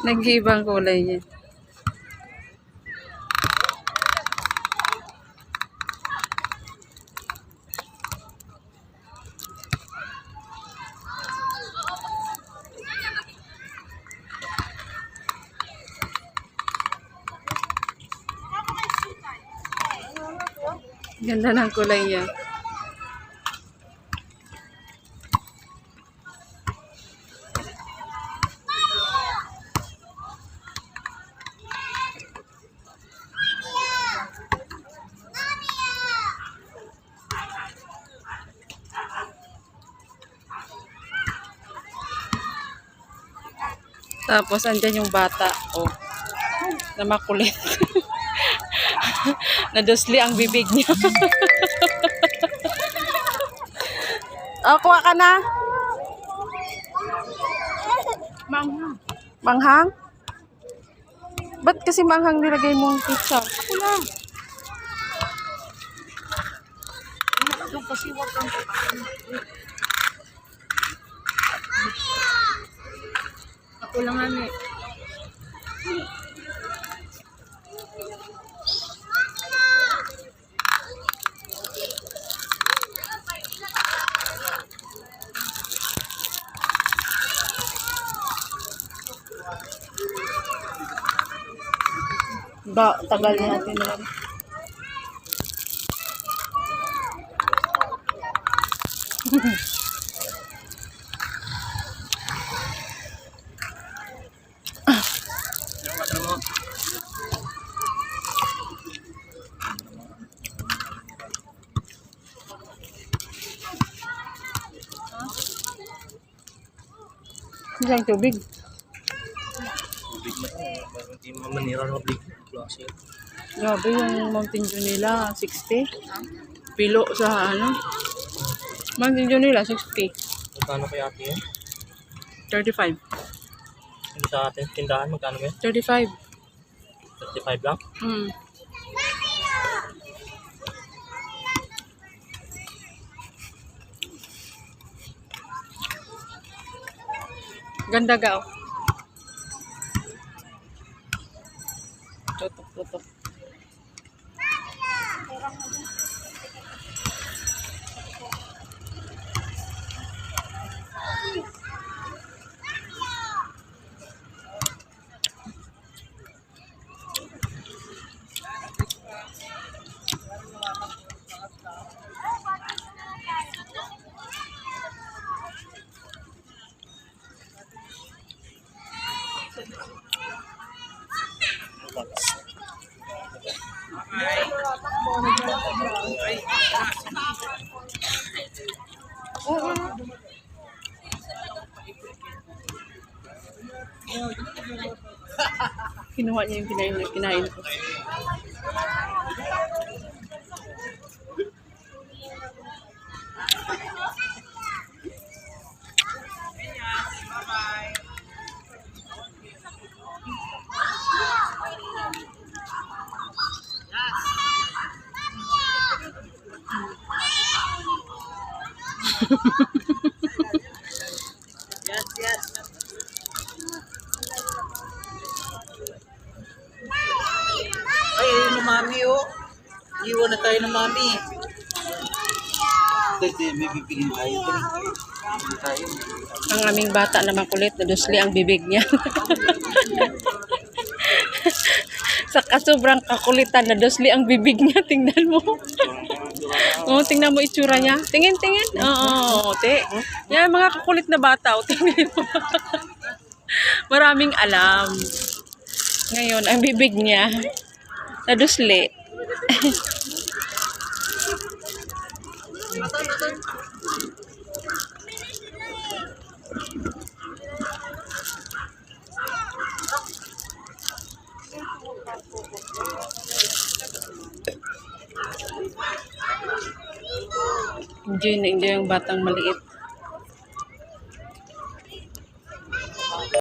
Nag-iibang kulay niya. Ganda ng kulay niya. Tapos andyan yung bata, oh, na makulit. Nadusli ang bibig niya. Oh, kuha ka na. Manghang. Manghang? Ba't kasi manghang nilagay mong pizza? Ako lang. Kasi wag kang ako lang ano. Tagal natin lang. Isang tubig. Tubig na ito. Hindi manira ng tubig. Grabe yung Mountain Dew nila, 60. Pilo sa ano? Mountain Dew nila, 60. Magkano kaya ate yan? 35. Hindi sa atin tindahan, magkano yan? 35. 35 lang? Hmm. Ganda ga, oh. Tutok. Kinuha niya yung kinain ko. Yes. Ay, ayun na mami, oh. Iwan na tayo ng mami. Kasi may bibigin tayo. Ang aming bata na makulit, nadusli ang bibig niya. Sa sobrang kakulitan, nadusli ang bibig niya. Tingnan mo. Oh, tingnan mo itsura niya. Tingin. Oo, te. Yan, mga kakulit na bata. Oh, tingnan mo. Maraming alam. Ngayon, ang bibig niya, nadusli. Enjoy na enjoy yung batang maliit.